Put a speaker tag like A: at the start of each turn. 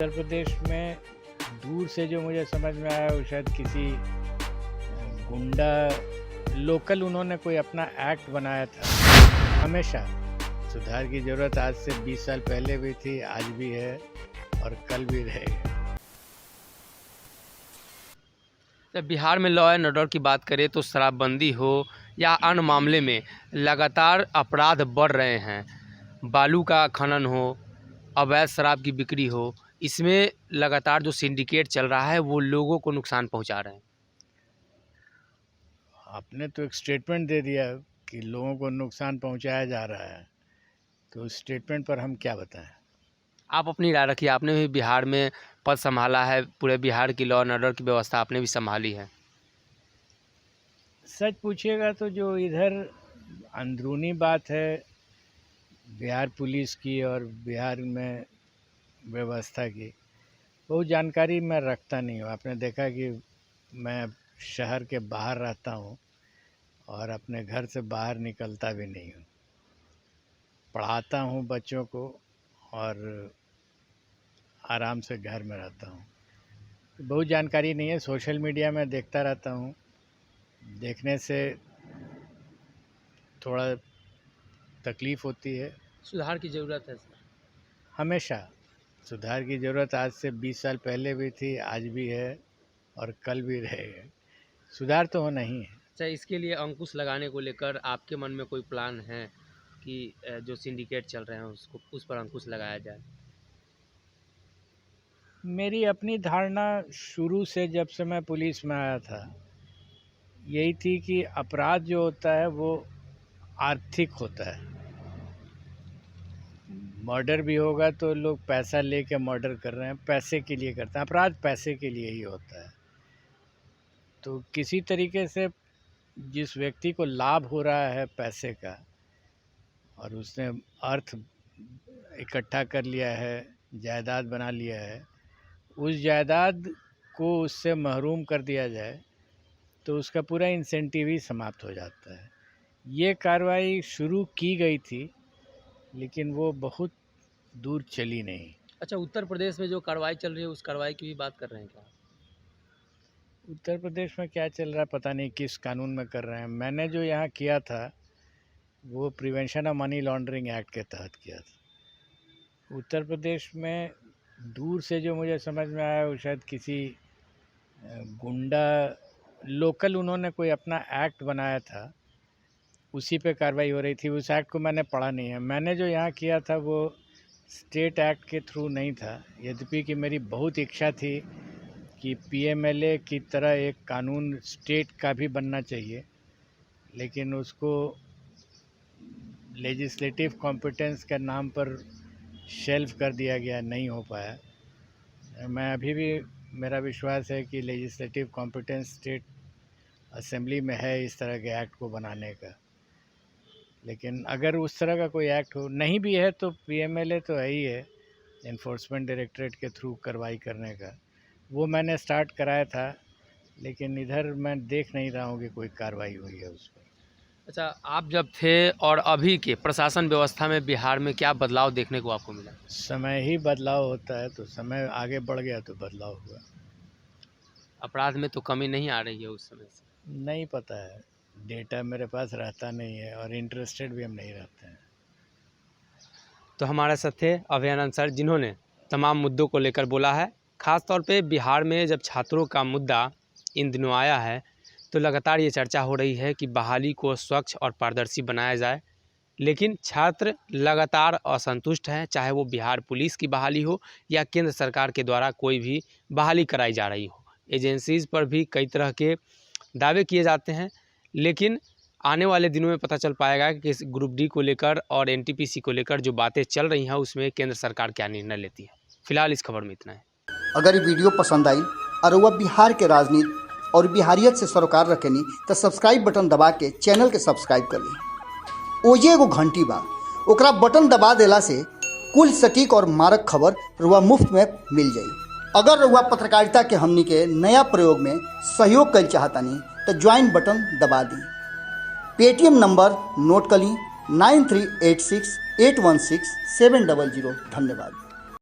A: उत्तर प्रदेश में दूर से जो मुझे समझ में आया वो शायद किसी गुंडा लोकल उन्होंने कोई अपना एक्ट बनाया था। हमेशा सुधार की ज़रूरत आज से 20 साल पहले भी थी, आज भी है और कल भी रहेगी।
B: जब बिहार में लॉ एंड ऑर्डर की बात करें तो शराबबंदी हो या अन्य मामले में लगातार अपराध बढ़ रहे हैं। बालू का खनन हो, अवैध शराब की बिक्री हो, इसमें लगातार जो सिंडिकेट चल रहा है वो लोगों को नुकसान पहुंचा रहे हैं।
A: आपने तो एक स्टेटमेंट दे दिया कि लोगों को नुकसान पहुंचाया जा रहा है, तो उस स्टेटमेंट पर हम क्या बताएं।
B: आप अपनी राय रखिए। आपने भी बिहार में पद संभाला है, पूरे बिहार की लॉ एंड ऑर्डर की व्यवस्था आपने भी संभाली है।
A: सच पूछिएगा तो जो इधर अंदरूनी बात है बिहार पुलिस की और बिहार में व्यवस्था की, वो जानकारी मैं रखता नहीं हूँ। आपने देखा कि मैं शहर के बाहर रहता हूँ और अपने घर से बाहर निकलता भी नहीं हूँ। पढ़ाता हूँ बच्चों को और आराम से घर में रहता हूँ। बहुत जानकारी नहीं है। सोशल मीडिया में देखता रहता हूँ, देखने से थोड़ा तकलीफ़ होती है।
B: सुधार की ज़रूरत है सर।
A: हमेशा सुधार की ज़रूरत आज से 20 साल पहले भी थी, आज भी है और कल भी रहेगा। सुधार तो होना ही है।
B: अच्छा, इसके लिए अंकुश लगाने को लेकर आपके मन में कोई प्लान है कि जो सिंडिकेट चल रहे हैं उसको उस पर अंकुश लगाया जाए?
A: मेरी अपनी धारणा शुरू से जब से मैं पुलिस में आया था यही थी कि अपराध जो होता है वो आर्थिक होता है। मर्डर भी होगा तो लोग पैसा लेके मर्डर कर रहे हैं, पैसे के लिए करते हैं। अपराध पैसे के लिए ही होता है। तो किसी तरीके से जिस व्यक्ति को लाभ हो रहा है पैसे का और उसने अर्थ इकट्ठा कर लिया है, जायदाद बना लिया है, उस जायदाद को उससे महरूम कर दिया जाए तो उसका पूरा इंसेंटिव ही समाप्त हो जाता है। ये कार्रवाई शुरू की गई थी लेकिन वो बहुत दूर चली नहीं।
B: अच्छा, उत्तर प्रदेश में जो कार्रवाई चल रही है उस कार्रवाई की भी बात कर रहे हैं क्या?
A: उत्तर प्रदेश में क्या चल रहा है पता नहीं, किस कानून में कर रहे हैं। मैंने जो यहाँ किया था वो prevention of money laundering act के तहत किया था। उत्तर प्रदेश में दूर से जो मुझे समझ में आया वो शायद किसी गुंडा लोकल उन्होंने कोई अपना एक्ट बनाया था, उसी पे कार्रवाई हो रही थी। उस एक्ट को मैंने पढ़ा नहीं है। मैंने जो यहाँ किया था वो स्टेट एक्ट के थ्रू नहीं था, यद्यपि कि मेरी बहुत इच्छा थी कि पीएमएलए की तरह एक कानून स्टेट का भी बनना चाहिए, लेकिन उसको लेजिस्लेटिव कॉम्पिटेंस के नाम पर शेल्फ कर दिया गया, नहीं हो पाया। मैं अभी भी मेरा विश्वास है कि लेजिस्लेटिव कॉम्पिटेंस स्टेट असेंबली में है इस तरह के एक्ट को बनाने का। लेकिन अगर उस तरह का कोई एक्ट हो, नहीं भी है तो पीएमएलए तो है ही है, इन्फोर्समेंट डायरेक्टरेट के थ्रू कार्रवाई करने का। वो मैंने स्टार्ट कराया था लेकिन इधर मैं देख नहीं रहा हूँ कि कोई कार्रवाई हुई है उस पर।
B: अच्छा, आप जब थे और अभी के प्रशासन व्यवस्था में बिहार में क्या बदलाव देखने को आपको मिला?
A: समय ही बदलाव होता है, तो समय आगे बढ़ गया तो बदलाव हुआ।
B: अपराध में तो कमी नहीं आ रही है उस समय से?
A: नहीं पता है, डेटा मेरे पास रहता नहीं है और इंटरेस्टेड भी हम नहीं रहते हैं।
B: तो हमारे साथ थे अभयानंद सर, जिन्होंने तमाम मुद्दों को लेकर बोला है। ख़ास तौर पे बिहार में जब छात्रों का मुद्दा इन दिनों आया है तो लगातार ये चर्चा हो रही है कि बहाली को स्वच्छ और पारदर्शी बनाया जाए, लेकिन छात्र लगातार असंतुष्ट हैं, चाहे वो बिहार पुलिस की बहाली हो या केंद्र सरकार के द्वारा कोई भी बहाली कराई जा रही हो। एजेंसीज़ पर भी कई तरह के दावे किए जाते हैं, लेकिन आने वाले दिनों में पता चल पाएगा कि इस ग्रुप डी को लेकर और एनटीपीसी को लेकर जो बातें चल रही हैं उसमें केंद्र सरकार क्या निर्णय लेती है। फिलहाल इस खबर में इतना है।
C: अगर ये वीडियो पसंद आई और वह बिहार के राजनीति और बिहारियत से सरोकार रखेनी तो सब्सक्राइब बटन दबा के चैनल के सब्सक्राइब कर ली। ओजे एगो घंटी बा, ओकरा बटन दबा देला से कुल सटीक और मारक खबर रुआ मुफ्त में मिल जाई। अगर रुआ पत्रकारिता के हमनी के नया प्रयोग में सहयोग कर चाहतानी तो ज्वाइन बटन दबा दी। पेटीएम नंबर नोट कर ली 9386816700। धन्यवाद।